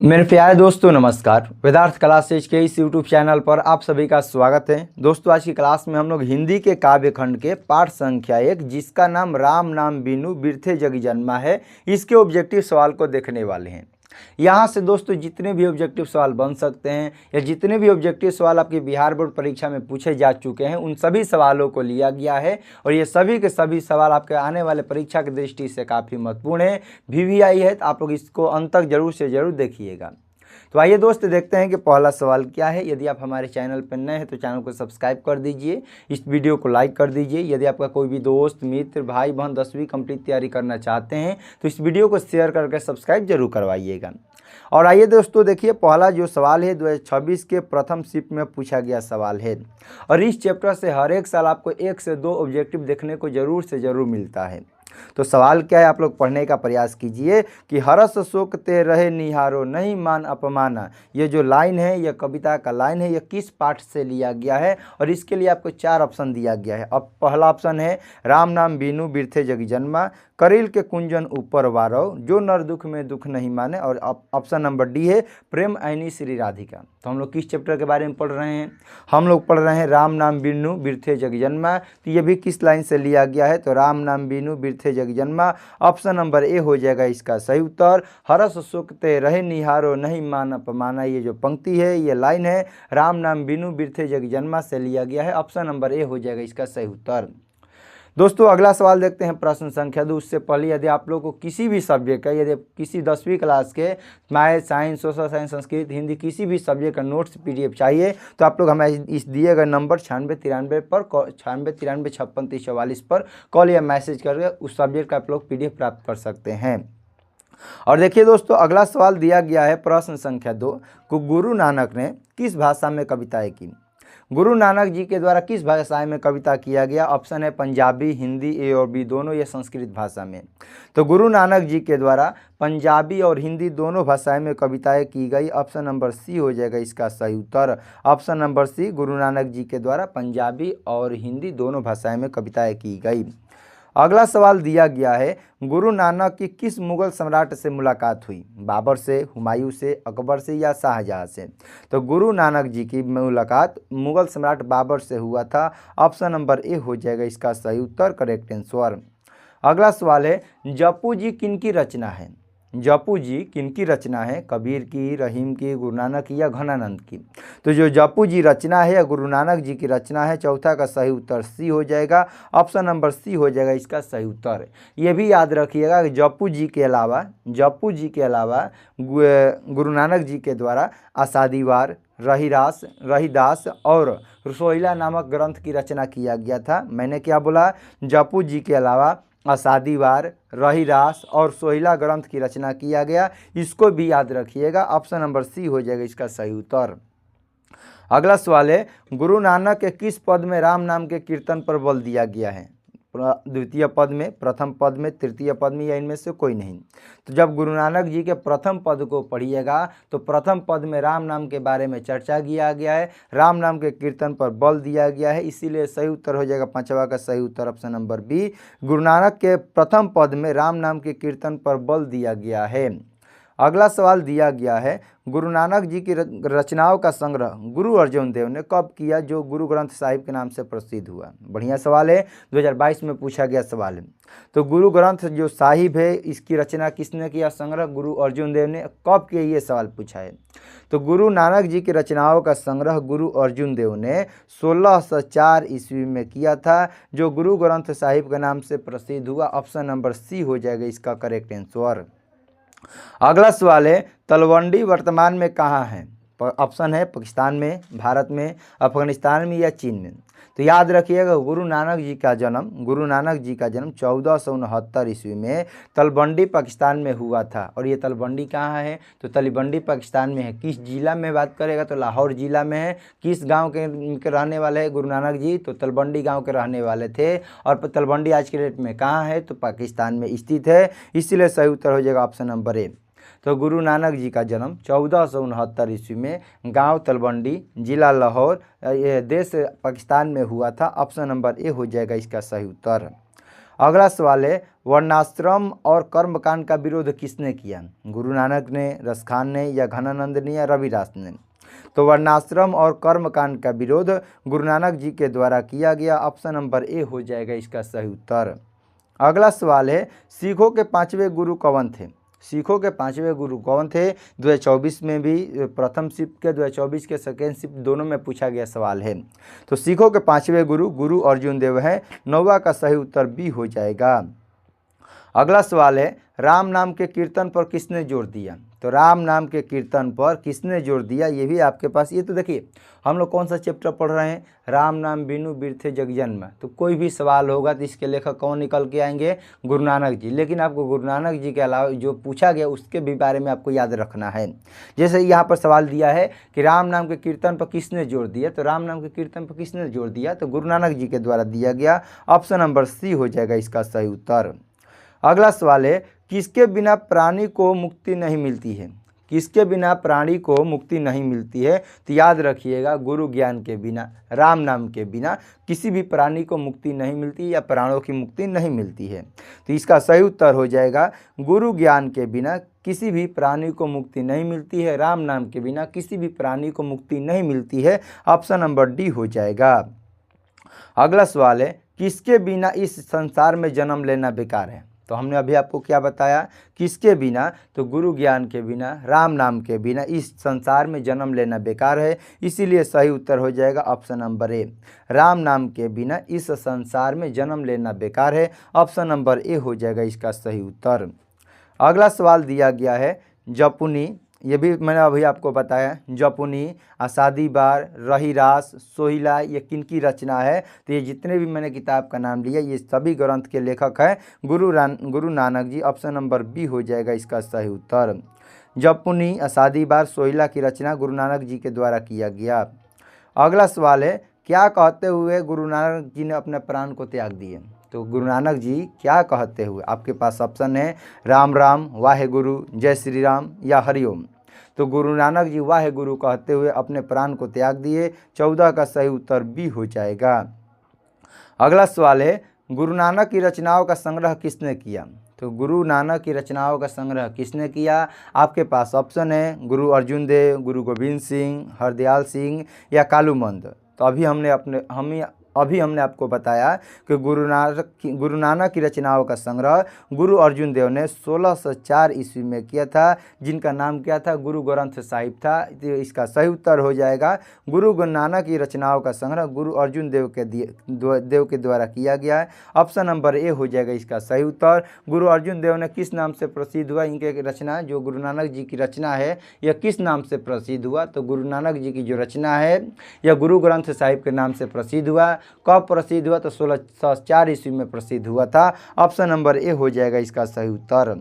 मेरे प्यारे दोस्तों नमस्कार। वेदार्थ क्लासेज के इस यूट्यूब चैनल पर आप सभी का स्वागत है। दोस्तों आज की क्लास में हम लोग हिंदी के काव्य खंड के पाठ संख्या 1 जिसका नाम राम नाम बीनू बिरथे जग जन्मा है, इसके ऑब्जेक्टिव सवाल को देखने वाले हैं। यहाँ से दोस्तों जितने भी ऑब्जेक्टिव सवाल बन सकते हैं या जितने भी ऑब्जेक्टिव सवाल आपकी बिहार बोर्ड परीक्षा में पूछे जा चुके हैं उन सभी सवालों को लिया गया है और ये सभी के सभी सवाल आपके आने वाले परीक्षा की दृष्टि से काफ़ी महत्वपूर्ण है। VVI है तो आप लोग इसको अंत तक जरूर से जरूर देखिएगा। तो आइए दोस्त देखते हैं कि पहला सवाल क्या है। यदि आप हमारे चैनल पर नए हैं तो चैनल को सब्सक्राइब कर दीजिए, इस वीडियो को लाइक कर दीजिए। यदि आपका कोई भी दोस्त मित्र भाई बहन 10वीं कंप्लीट तैयारी करना चाहते हैं तो इस वीडियो को शेयर करके सब्सक्राइब जरूर करवाइएगा। और आइए दोस्तों देखिए पहला जो सवाल है 2026 के प्रथम शिफ्ट में पूछा गया सवाल है और इस चैप्टर से हर एक साल आपको 1 से 2 ऑब्जेक्टिव देखने को जरूर से जरूर मिलता है। तो सवाल क्या है, आप लोग पढ़ने का प्रयास कीजिए कि हरस शोक ते रहे निहारो नहीं मान अपमाना। ये जो लाइन है यह कविता का लाइन है, यह किस पाठ से लिया गया है और इसके लिए आपको 4 ऑप्शन दिया गया है। अब पहला ऑप्शन है राम नाम बीनू बिरथे जग जन्मा, करील के कुंजन ऊपर वारो, जो नर दुख में दुख नहीं माने, और ऑप्शन नंबर डी है प्रेम ऐनी श्री राधिका। तो हम लोग किस चैप्टर के बारे में पढ़ रहे हैं? हम लोग पढ़ रहे हैं राम नाम बीनू बिरथे जग जन्मा। तो ये भी किस लाइन से लिया गया है? तो राम नाम बीनू बिरथे जग जन्मा, ऑप्शन नंबर ए हो जाएगा इसका सही उत्तर। हरस सुख ते रहे निहारो नहीं मान अपमाना, ये जो पंक्ति है ये लाइन है राम नाम बीनू बिरथे जग जन्मा से लिया गया है। ऑप्शन नंबर ए हो जाएगा इसका सही उत्तर। दोस्तों अगला सवाल देखते हैं प्रश्न संख्या 2। उससे पहले यदि आप लोग को किसी भी सब्जेक्ट का, यदि किसी 10वीं क्लास के math science social science Sanskrit Hindi किसी भी सब्जेक्ट का नोट्स PDF चाहिए तो आप लोग हमें इस दिए गए नंबर 9693 पर 9693564344 पर कॉल या मैसेज करके उस सब्जेक्ट का आप लोग PDF प्राप्त कर सकते हैं। और देखिए दोस्तों अगला सवाल दिया गया है प्रश्न संख्या 2 को गुरु नानक ने किस भाषा में कविताएं की? गुरु नानक जी के द्वारा किस भाषा में कविता किया गया? ऑप्शन है पंजाबी, हिंदी, ए और बी दोनों, या संस्कृत भाषा में। तो गुरु नानक जी के द्वारा पंजाबी और हिंदी दोनों भाषाएं में कविताएं की गई। ऑप्शन नंबर सी हो जाएगा इसका सही उत्तर। Option number C, Guru Nanak ji के द्वारा पंजाबी और हिंदी दोनों भाषाएं में कविताएं की गई। अगला सवाल दिया गया है गुरु नानक की किस मुगल सम्राट से मुलाकात हुई? बाबर से, हुमायूं से, अकबर से या शाहजहां से? तो गुरु नानक जी की मुलाकात मुगल सम्राट बाबर से हुआ था। ऑप्शन नंबर ए हो जाएगा इसका सही उत्तर, करेक्ट आंसर। अगला सवाल है जपू जी किनकी रचना है? जपू जी किनकी रचना है? कबीर की, रहीम की, गुरु नानक की या घनानंद की? तो जो जपू जी रचना है या गुरु नानक जी की रचना है, चौथा का सही उत्तर सी हो जाएगा। ऑप्शन नंबर सी हो जाएगा इसका सही उत्तर। ये भी याद रखिएगा कि जपू जी के अलावा गुरु नानक जी के द्वारा आसादीवार, रहीदास और रसोइला नामक ग्रंथ की रचना किया गया था। मैंने क्या बोला? जपू जी के अलावा आसादीवार, रहीदास और सोहिला ग्रंथ की रचना किया गया, इसको भी याद रखिएगा। ऑप्शन नंबर सी हो जाएगा इसका सही उत्तर। अगला सवाल है गुरु नानक के किस पद में राम नाम के कीर्तन पर बल दिया गया है? द्वितीय पद में, प्रथम पद में, तृतीय पद में या इनमें से कोई नहीं? तो जब गुरु नानक जी के प्रथम पद को पढ़िएगा तो प्रथम पद में राम नाम के बारे में चर्चा किया गया है, राम नाम के कीर्तन पर बल दिया गया है, इसीलिए सही उत्तर हो जाएगा पांचवा का सही उत्तर option number B. Guru Nanak के प्रथम पद में राम नाम के कीर्तन पर बल दिया गया है। अगला सवाल दिया गया है गुरु नानक जी की रचनाओं का संग्रह गुरु अर्जुन देव ने कब किया, जो गुरु ग्रंथ साहिब के नाम से प्रसिद्ध हुआ? बढ़िया सवाल है, 2022 में पूछा गया सवाल है। तो गुरु ग्रंथ जो साहिब है इसकी रचना किसने किया? संग्रह गुरु अर्जुन देव ने। कब किया, ये सवाल पूछा है। तो गुरु नानक जी की रचनाओं का संग्रह गुरु अर्जुन देव ने 1604 ईस्वी में किया था, जो गुरु ग्रंथ साहिब के नाम से प्रसिद्ध हुआ। ऑप्शन नंबर सी हो जाएगा इसका करेक्ट आंसर। अगला सवाल है तलवंडी वर्तमान में कहाँ है? ऑप्शन है पाकिस्तान में, भारत में, अफगानिस्तान में या चीन में। तो याद रखिएगा गुरु नानक जी का जन्म 1469 ईस्वी में तलवंडी पाकिस्तान में हुआ था। और ये तलवंडी कहाँ है? तो तलवंडी पाकिस्तान में है। किस जिला में बात करेगा? तो लाहौर जिला में है। किस गांव के रहने वाले हैं गुरु नानक जी? तो तलवंडी गांव के रहने वाले थे। और तलवंडी आज के डेट में कहाँ है? तो पाकिस्तान में स्थित है, इसीलिए सही उत्तर हो जाएगा ऑप्शन नंबर ए। तो गुरु नानक जी का जन्म 1469 ईस्वी में गांव तलवंडी, जिला लाहौर, देश पाकिस्तान में हुआ था। ऑप्शन नंबर ए हो जाएगा इसका सही उत्तर। अगला सवाल है वर्णाश्रम और कर्मकांड का विरोध किसने किया? गुरु नानक ने, रसखान ने, या घनानंद ने, या रविदास ने? तो वर्णाश्रम और कर्मकांड का विरोध गुरु नानक जी के द्वारा किया गया। ऑप्शन नंबर ए हो जाएगा इसका सही उत्तर। अगला सवाल है, सिखों के 5वें गुरु कौन थे? सिखों के 5वें गुरु कौन थे? 2024 में भी प्रथम शिफ्ट के 2024 के सेकेंड शिफ्ट दोनों में पूछा गया सवाल है। तो सिखों के 5वें गुरु गुरु अर्जुन देव हैं। 9वां का सही उत्तर बी हो जाएगा। अगला सवाल है, राम नाम के कीर्तन पर किसने जोर दिया? तो राम नाम के कीर्तन पर किसने जोर दिया, ये भी आपके पास। ये तो देखिए हम लोग कौन सा चैप्टर पढ़ रहे हैं? राम नाम बिनु बिरथे जग जन्म। तो कोई भी सवाल होगा तो इसके लेखक कौन निकल के आएंगे? गुरु नानक जी। लेकिन आपको गुरु नानक जी के अलावा जो पूछा गया उसके भी बारे में आपको याद रखना है। जैसे यहाँ पर सवाल दिया है कि राम नाम के कीर्तन पर किसने जोर दिया, तो राम नाम के कीर्तन पर किसने जोर दिया? तो गुरु नानक जी के द्वारा दिया गया। ऑप्शन नंबर सी हो जाएगा इसका सही उत्तर। अगला सवाल है, किसके बिना प्राणी को मुक्ति नहीं मिलती है? किसके बिना प्राणी को मुक्ति नहीं मिलती है? तो याद रखिएगा, गुरु ज्ञान के बिना, राम नाम के बिना किसी भी प्राणी को मुक्ति नहीं मिलती या प्राणों की मुक्ति नहीं मिलती है। तो इसका सही उत्तर हो जाएगा, गुरु ज्ञान के बिना किसी भी प्राणी को मुक्ति नहीं मिलती है, राम नाम के बिना किसी भी प्राणी को मुक्ति नहीं मिलती है। ऑप्शन नंबर डी हो जाएगा। अगला सवाल है, किसके बिना इस संसार में जन्म लेना बेकार है? तो हमने अभी आपको क्या बताया, किसके बिना? तो गुरु ज्ञान के बिना, राम नाम के बिना इस संसार में जन्म लेना बेकार है। इसीलिए सही उत्तर हो जाएगा ऑप्शन नंबर ए, राम नाम के बिना इस संसार में जन्म लेना बेकार है। ऑप्शन नंबर ए हो जाएगा इसका सही उत्तर। अगला सवाल दिया गया है, जपुनी, ये भी मैंने अभी आपको बताया, जपुनी, असादीबार, रहीरास, सोहिला, ये किनकी रचना है? तो ये जितने भी मैंने किताब का नाम लिया ये सभी ग्रंथ के लेखक हैं Guru Nanak ji. Option number B हो जाएगा इसका सही उत्तर। जपुनी, असादीबार, सोहिला की रचना गुरु नानक जी के द्वारा किया गया। अगला सवाल है, क्या कहते हुए गुरु नानक जी ने अपने प्राण को त्याग दिए? तो गुरु नानक जी क्या कहते हुए? आपके पास ऑप्शन है, राम राम, वाहे गुरु, जय श्री राम, या हरिओम। तो गुरु नानक जी वाहे गुरु कहते हुए अपने प्राण को त्याग दिए। 14 का सही उत्तर बी हो जाएगा। अगला सवाल है, गुरु नानक की रचनाओं का संग्रह किसने किया? तो गुरु नानक की रचनाओं का संग्रह किसने किया? आपके पास ऑप्शन है, गुरु अर्जुन देव, गुरु गोविंद सिंह, हरदयाल सिंह, या कालूमंद। तो अभी हमने आपको बताया कि गुरु नानक की रचनाओं का संग्रह गुरु अर्जुन देव ने 1604 ईस्वी में किया था, जिनका नाम क्या था? गुरु ग्रंथ साहिब था। तो इसका सही उत्तर हो जाएगा, गुरु नानक की रचनाओं का संग्रह गुरु अर्जुन देव के द्वारा किया गया है। ऑप्शन नंबर ए हो जाएगा इसका सही उत्तर। गुरु अर्जुन देव ने किस नाम से प्रसिद्ध हुआ? इनके रचना, जो गुरु नानक जी की रचना है, यह किस नाम से प्रसिद्ध हुआ? तो गुरु नानक जी की जो रचना है यह गुरु ग्रंथ साहिब के नाम से प्रसिद्ध हुआ। कब प्रसिद्ध हुआ? तो 1604 ईस्वी में प्रसिद्ध हुआ था। ऑप्शन नंबर ए हो जाएगा इसका सही उत्तर।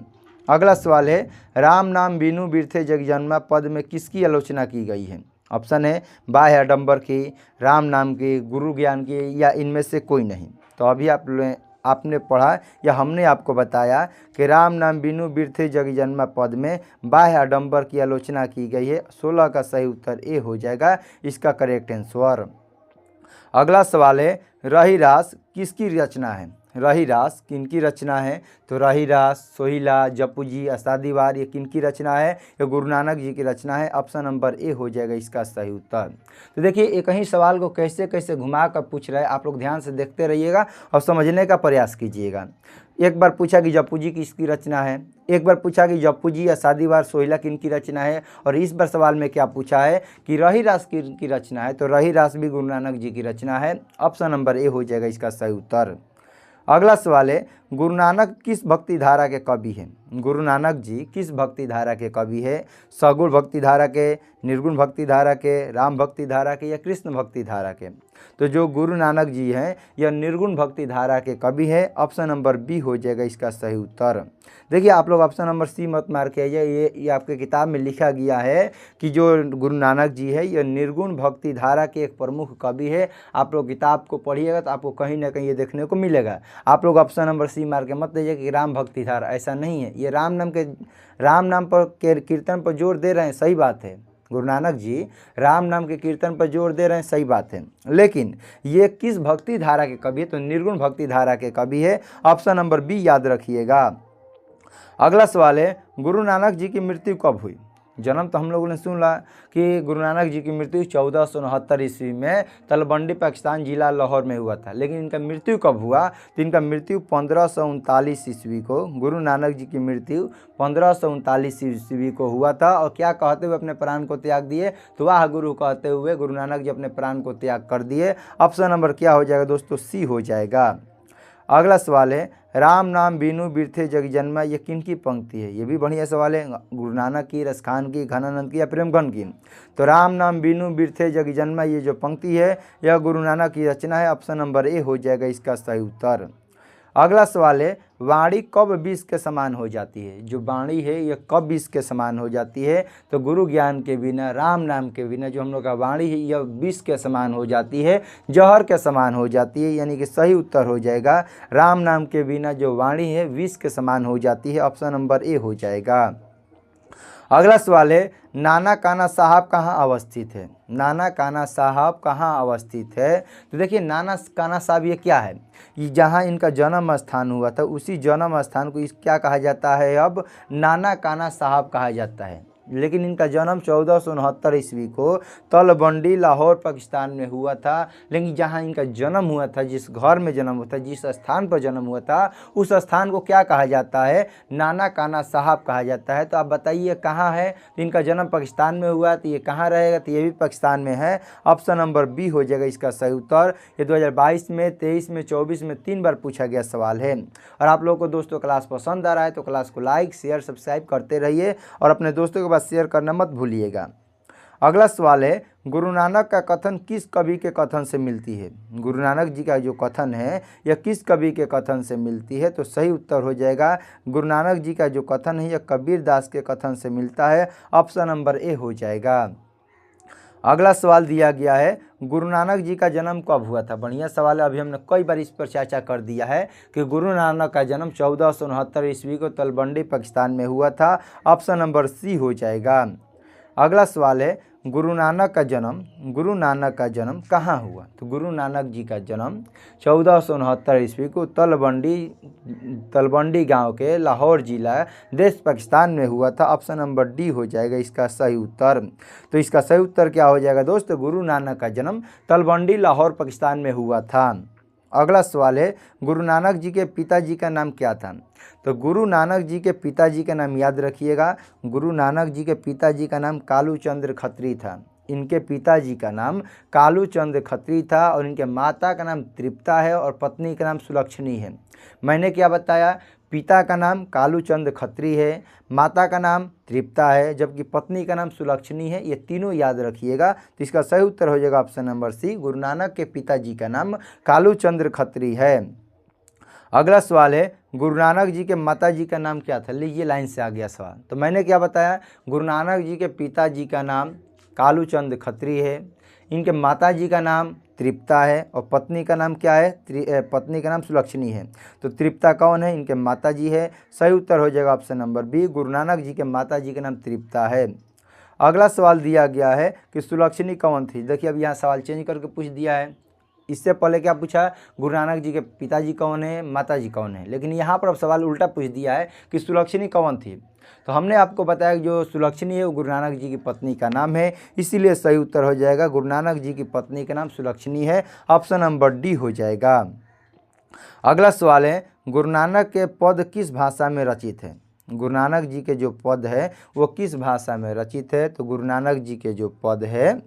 अगला सवाल है, राम नाम बिनु बिरथे जग जन्मा पद में किसकी आलोचना की गई है? ऑप्शन है, बाह्य आडंबर की, राम नाम की, गुरु ज्ञान की, या इनमें से कोई नहीं। तो अभी आपने पढ़ा या हमने आपको बताया कि राम नाम बिनु बिरथे जग जन्मा पद में बाह्य आडंबर की आलोचना की गई है। 16 का सही उत्तर ए हो जाएगा इसका करेक्ट आंसर। अगला सवाल है, रहीरास किसकी रचना है? रहीरास किनकी रचना है? तो रहीरास, सोहिला, जपुजी, असादीवार, ये किनकी रचना है? ये गुरु नानक जी की रचना है। ऑप्शन नंबर ए हो जाएगा इसका सही उत्तर। तो देखिए एक ही सवाल को कैसे कैसे घुमा कर पूछ रहा है, आप लोग ध्यान से देखते रहिएगा और समझने का प्रयास कीजिएगा। एक बार पूछा कि जपुजी किसकी रचना है, एक बार पूछा कि जपुजी, असादीवार, सोहिला किनकी रचना है, और इस बार सवाल में क्या पूछा है कि रहीरास की रचना है। तो रहीरास भी गुरु नानक जी की रचना है। ऑप्शन नंबर ए हो जाएगा इसका सही उत्तर। अगला सवाल है, गुरु नानक किस भक्ति धारा के कवि हैं? गुरु नानक जी किस भक्ति धारा के कवि है? सगुण भक्ति धारा के, निर्गुण भक्ति धारा के, राम भक्ति धारा के, या कृष्ण भक्ति धारा के? तो जो गुरु नानक जी हैं यह निर्गुण भक्ति धारा के कवि है। ऑप्शन नंबर बी हो जाएगा इसका सही उत्तर। देखिए आप लोग ऑप्शन नंबर सी मत मार के आइए, ये आपके किताब में लिखा गया है कि जो गुरु नानक जी है यह निर्गुण भक्ति धारा के एक प्रमुख कवि है। आप लोग किताब को पढ़िएगा तो आपको कहीं ना कहीं ये देखने को मिलेगा। आप लोग ऑप्शन नंबर सी मार के मत दीजिए कि राम भक्ति धारा, ऐसा नहीं है। ये राम नाम पर कीर्तन पर जोर दे रहे हैं, सही बात है, गुरु नानक जी राम नाम के कीर्तन पर जोर दे रहे हैं, सही बात है, लेकिन ये किस भक्ति धारा के कवि है? तो निर्गुण भक्ति धारा के कवि है। ऑप्शन नंबर बी याद रखिएगा। अगला सवाल है, गुरु नानक जी की मृत्यु कब हुई? जन्म तो हम लोगों ने सुना कि गुरु नानक जी की मृत्यु 1469 ईस्वी में तलवंडी पाकिस्तान जिला लाहौर में हुआ था, लेकिन इनका मृत्यु कब हुआ? तो इनका मृत्यु 1539 ईस्वी को, गुरु नानक जी की मृत्यु 1539 ईस्वी को हुआ था। और क्या कहते हुए अपने प्राण को त्याग दिए? तो वाह गुरु कहते हुए गुरु नानक जी अपने प्राण को त्याग कर दिए। ऑप्शन नंबर क्या हो जाएगा दोस्तों? सी हो जाएगा। अगला सवाल है, राम नाम बीनू बिरथे जग जन्मा, ये किन की पंक्ति है? ये भी बढ़िया सवाल है। गुरु नानक की, रसखान की, घनानंद की या प्रेमगन की? तो राम नाम बीनू बिरथे जग जन्मा ये जो पंक्ति है यह गुरु नानक की रचना है। ऑप्शन नंबर ए हो जाएगा इसका सही उत्तर। अगला सवाल है, वाणी कब विष के समान हो जाती है? जो वाणी है यह कब विष के समान हो जाती है? तो गुरु ज्ञान के बिना, राम नाम के बिना जो हम लोग का वाणी है यह विष के समान हो जाती है, जहर के समान हो जाती है, यानी कि सही उत्तर हो जाएगा राम नाम के बिना जो वाणी है विष के समान हो जाती है। ऑप्शन नंबर ए हो जाएगा। अगला सवाल है, नाना काना साहब कहाँ अवस्थित है? नाना काना साहब कहाँ अवस्थित है? तो देखिए नाना काना साहब ये क्या है? ये जहाँ इनका जन्म स्थान हुआ था उसी जन्म स्थान को क्या कहा जाता है? अब नाना काना साहब कहा जाता है। लेकिन इनका जन्म 1469 ईस्वी को तलवंडी लाहौर पाकिस्तान में हुआ था। लेकिन जहाँ इनका जन्म हुआ था, जिस घर में जन्म हुआ था, जिस स्थान पर जन्म हुआ था, उस स्थान को क्या कहा जाता है? नाना काना साहब कहा जाता है। तो आप बताइए कहाँ है? तो इनका जन्म पाकिस्तान में हुआ, तो ये कहाँ रहेगा? तो ये भी पाकिस्तान में है। ऑप्शन नंबर बी हो जाएगा इसका सही उत्तर। ये 2022 में, 23 में, 24 में 3 बार पूछा गया सवाल है। और आप लोगों को दोस्तों क्लास पसंद आ रहा है तो क्लास को लाइक, शेयर, सब्सक्राइब करते रहिए और अपने दोस्तों के शेयर करना मत भूलिएगा। अगला सवाल है, गुरु नानक का कथन किस कवि के कथन से मिलती है? गुरु नानक जी का जो कथन है यह किस कवि के कथन से मिलती है? तो सही उत्तर हो जाएगा गुरु नानक जी का जो कथन है यह कबीर दास के कथन से मिलता है। ऑप्शन नंबर ए हो जाएगा। अगला सवाल दिया गया है, गुरु नानक जी का जन्म कब हुआ था? बढ़िया सवाल है। अभी हमने कई बार इस पर चर्चा कर दिया है कि गुरु नानक का जन्म 1469 ईस्वी को तलवंडी पाकिस्तान में हुआ था। ऑप्शन नंबर सी हो जाएगा। अगला सवाल है, गुरु नानक का जन्म कहाँ हुआ? तो गुरु नानक जी का जन्म 1469 ईस्वी को तलवंडी गांव के लाहौर जिला देश पाकिस्तान में हुआ था। ऑप्शन नंबर डी हो जाएगा इसका सही उत्तर। तो इसका सही उत्तर क्या हो जाएगा दोस्तों? गुरु नानक का जन्म तलवंडी लाहौर पाकिस्तान में हुआ था। अगला सवाल है, गुरु नानक जी के पिताजी का नाम क्या था? तो गुरु नानक जी के पिताजी का नाम याद रखिएगा। गुरु नानक जी के पिताजी का नाम कालू चंद्र खत्री था। इनके पिताजी का नाम कालू चंद्र खत्री था और इनके माता का नाम तृप्ता है और पत्नी का नाम सुलक्षणी है। मैंने क्या बताया? पिता का नाम कालू चंद्र खत्री है, माता का नाम तृप्ता है, जबकि पत्नी का नाम सुलक्षणी है। ये तीनों याद रखिएगा। तो इसका सही उत्तर हो जाएगा option number C, Guru Nanak के पिताजी का नाम कालू चंद्र खत्री है। अगला सवाल है, गुरु नानक जी के माता जी का नाम क्या था? लीजिए लाइन से आ गया सवाल। तो मैंने क्या बताया? गुरु नानक जी के पिताजी का नाम कालू चंद्र खत्री है, इनके माता जी का नाम तृप्ता है और पत्नी का नाम क्या है? पत्नी का नाम सुलक्षणी है। तो तृप्ता कौन है? इनके माता जी है। सही उत्तर हो जाएगा option number B, Guru Nanak ji के माता जी का नाम तृप्ता है। अगला सवाल दिया गया है कि सुलक्षणी कौन थी? देखिए अब यहाँ सवाल चेंज करके पूछ दिया है। इससे पहले क्या पूछा? गुरु नानक जी के पिताजी कौन है, माता जी कौन है, लेकिन यहाँ पर अब सवाल उल्टा पूछ दिया है कि सुलक्षणी कौन थी। तो हमने आपको बताया कि जो सुलक्षणी है वो गुरु नानक जी की पत्नी का नाम है, इसीलिए सही उत्तर हो जाएगा गुरु नानक जी की पत्नी का नाम सुलक्षणी है। ऑप्शन नंबर डी हो जाएगा। अगला सवाल है, गुरु नानक के पद किस भाषा में रचित है? गुरु नानक जी के जो पद है वो किस भाषा में रचित है? तो गुरु नानक जी के जो पद है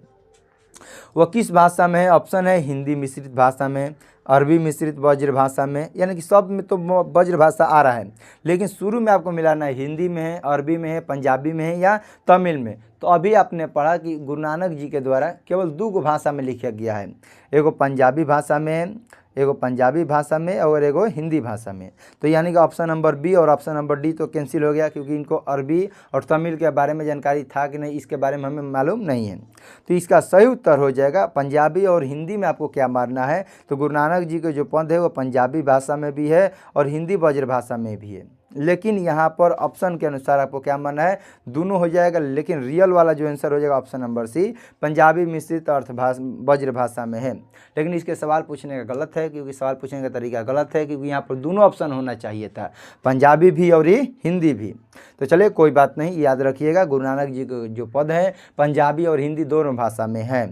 वह किस भाषा में है? ऑप्शन है हिंदी मिश्रित भाषा में, अरबी मिश्रित वज्र भाषा में, यानी कि सब में तो वज्र भाषा आ रहा है, लेकिन शुरू में आपको मिलाना है हिंदी में है, अरबी में है, पंजाबी में है या तमिल में। तो अभी आपने पढ़ा कि गुरु नानक जी के द्वारा केवल 2 भाषा में लिखा गया है, एगो पंजाबी भाषा में, एगो पंजाबी भाषा में और एगो हिंदी भाषा में। तो यानी कि ऑप्शन नंबर बी और ऑप्शन नंबर डी तो कैंसिल हो गया, क्योंकि इनको अरबी और तमिल के बारे में जानकारी था कि नहीं इसके बारे में हमें मालूम नहीं है। तो इसका सही उत्तर हो जाएगा पंजाबी और हिंदी में आपको क्या मारना है? तो गुरु नानक जी के जो पद है वो पंजाबी भाषा में भी है और हिंदी वज्र भाषा में भी है। लेकिन यहाँ पर ऑप्शन के अनुसार आपको क्या मानना है, दोनों हो जाएगा, लेकिन रियल वाला जो आंसर हो जाएगा ऑप्शन नंबर सी, पंजाबी मिश्रित अर्थ ब्रज भाषा में है। लेकिन इसके सवाल पूछने का गलत है, क्योंकि सवाल पूछने का तरीका गलत है, क्योंकि यहाँ पर दोनों ऑप्शन होना चाहिए था, पंजाबी भी और हिंदी भी। तो चलिए कोई बात नहीं, याद रखिएगा गुरु नानक जी के जो पद हैं पंजाबी और हिंदी दोनों भाषा में है।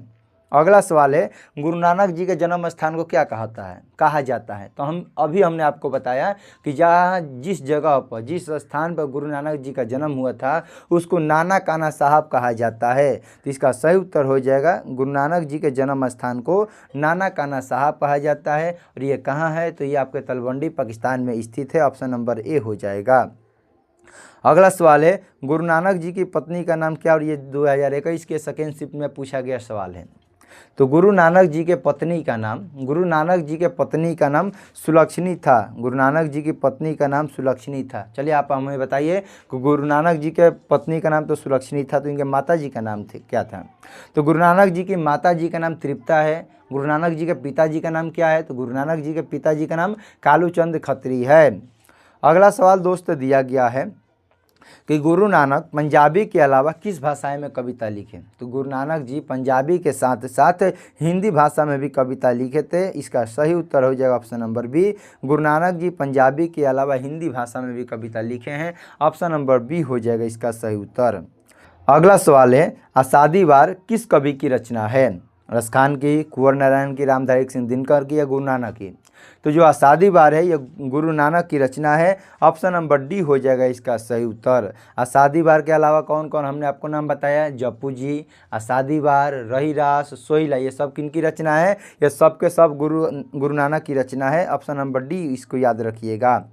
अगला सवाल है, गुरु नानक जी के जन्म स्थान को क्या कहा जाता है। तो हमने आपको बताया कि जहाँ जिस जगह पर जिस स्थान पर गुरु नानक जी का जन्म हुआ था उसको नाना काना साहब कहा जाता है। तो इसका सही उत्तर हो जाएगा, गुरु नानक जी के जन्म स्थान को नाना काना साहब कहा जाता है। और ये कहाँ है, तो ये आपके तलवंडी पाकिस्तान में स्थित है, ऑप्शन नंबर ए हो जाएगा। अगला सवाल है, गुरु नानक जी की पत्नी का नाम क्या, और ये 2021 के सेकेंड शिफ्ट में पूछा गया सवाल है। तो गुरु नानक जी के पत्नी का नाम सुलक्षणी था। गुरु नानक जी की पत्नी का नाम सुलक्षणी था। चलिए आप हमें बताइए कि गुरु नानक जी के पत्नी का नाम तो सुलक्षणी था, तो इनके माता जी का नाम क्या था। तो गुरु नानक जी की माता जी का नाम तृप्ता है। गुरु नानक जी के पिताजी का नाम क्या है, तो गुरु नानक जी के पिताजी का नाम कालूचंद खत्री है। अगला सवाल दोस्त दिया गया है कि गुरु नानक पंजाबी के अलावा किस भाषाएं में कविता लिखे। तो गुरु नानक जी पंजाबी के साथ साथ हिंदी भाषा में भी कविता लिखे थे। इसका सही उत्तर हो जाएगा option number B, Guru Nanak ji Punjabi के अलावा हिंदी भाषा में भी कविता लिखे हैं, ऑप्शन नंबर बी हो जाएगा इसका सही उत्तर। अगला सवाल है, आषाढ़ी वार किस कवि की रचना है। रसखान की, कुंवर नारायण की, रामधारी सिंह दिनकर की या गुरु नानक की। तो जो आषाढ़ी वार है ये गुरु नानक की रचना है, ऑप्शन नंबर डी हो जाएगा इसका सही उत्तर। आषाढ़ी वार के अलावा कौन कौन हमने आपको नाम बताया, जप्पू जी, आषाढ़ी वार, रहीरास, सोहिला, ये सब किन की रचना है, ये सब के सब गुरु नानक की रचना है, ऑप्शन नंबर डी इसको याद रखिएगा।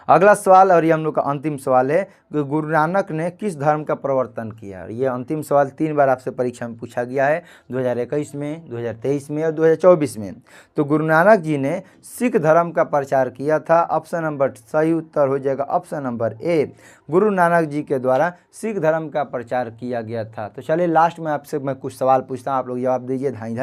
अगला सवाल और ये हम लोग का अंतिम सवाल है कि गुरु नानक ने किस धर्म का प्रवर्तन किया। ये अंतिम सवाल 3 बार आपसे परीक्षा में पूछा गया है, 2021 में, 2023 में और 2024 में। तो गुरु नानक जी ने सिख धर्म का प्रचार किया था, ऑप्शन नंबर सही उत्तर हो जाएगा option number A, Guru Nanak ji के द्वारा सिख धर्म का प्रचार किया गया था। तो चलिए लास्ट में आपसे मैं कुछ सवाल पूछता हूँ, आप लोग जवाब दीजिए धाई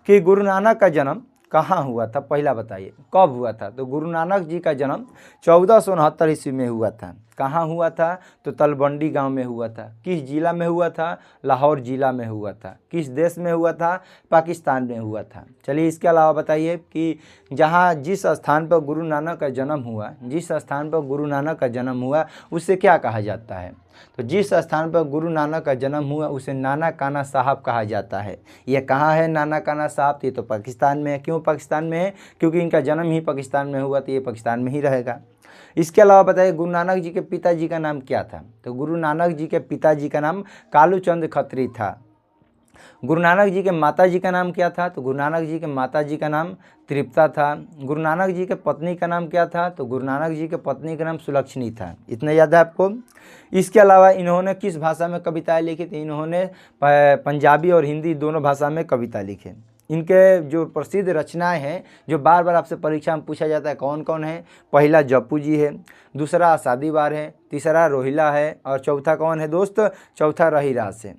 कि गुरु नानक का जन्म कहाँ हुआ था, पहला बताइए कब हुआ था। तो गुरु नानक जी का जन्म 1469 ईस्वी में हुआ था। कहाँ हुआ था, तो तलवंडी गांव में हुआ था। किस जिला में हुआ था, लाहौर जिला में हुआ था। किस देश में हुआ था, पाकिस्तान में हुआ था। चलिए इसके अलावा बताइए कि जिस स्थान पर गुरु नानक का जन्म हुआ उसे क्या कहा जाता है। तो जिस स्थान पर गुरु नानक का जन्म हुआ उसे नाना काना साहब कहा जाता है। यह कहाँ है नाना काना साहब, ये तो पाकिस्तान में है। क्यों पाकिस्तान में है, क्योंकि इनका जन्म ही पाकिस्तान में हुआ, तो ये पाकिस्तान में ही रहेगा। इसके अलावा बताइए गुरु नानक जी के पिताजी का नाम क्या था। तो गुरु नानक जी के पिताजी का नाम कालूचंद खत्री था। गुरु नानक जी के माता जी का नाम क्या था। तो गुरु नानक जी के माता जी का नाम तृप्ता था। गुरु नानक जी के पत्नी का नाम क्या था। तो गुरु नानक जी के पत्नी का नाम सुलक्षणी था। इतना याद है आपको। इसके अलावा इन्होंने किस भाषा में कविताएं लिखी थी, इन्होंने पंजाबी और हिंदी दोनों भाषा में कविता लिखे। इनके जो प्रसिद्ध रचनाएं हैं जो बार बार आपसे परीक्षा में पूछा जाता है कौन कौन है, पहला जप्पू जी है, दूसरा आषाढ़ी वार है, तीसरा रोहिला है और चौथा कौन है दोस्त, चौथा रहीरास है।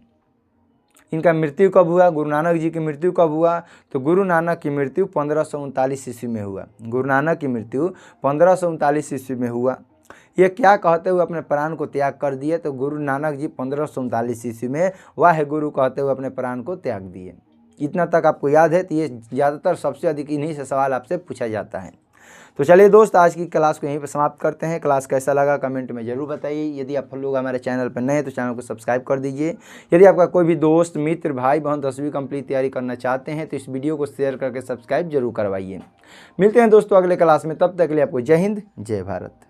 इनका मृत्यु कब हुआ, गुरु नानक जी की मृत्यु कब हुआ। तो गुरु नानक की मृत्यु 1539 ईस्वी में हुआ। गुरु नानक की मृत्यु 1539 ईस्वी में हुआ। ये क्या कहते हुए अपने प्राण को त्याग कर दिए। तो गुरु नानक जी 1539 ईस्वी में वाहे गुरु कहते हुए अपने प्राण को त्याग दिए। इतना तक आपको याद है। तो ये ज़्यादातर सबसे अधिक इन्हीं से सवाल आपसे पूछा जाता है। तो चलिए दोस्त आज की क्लास को यहीं पर समाप्त करते हैं। क्लास कैसा लगा कमेंट में ज़रूर बताइए। यदि आप लोग हमारे चैनल पर नए हैं तो चैनल को सब्सक्राइब कर दीजिए। यदि आपका कोई भी दोस्त मित्र भाई बहन 10वीं कंप्लीट तैयारी करना चाहते हैं तो इस वीडियो को शेयर करके सब्सक्राइब जरूर करवाइए। मिलते हैं दोस्तों अगले क्लास में, तब तक के लिए आपको जय हिंद जय भारत।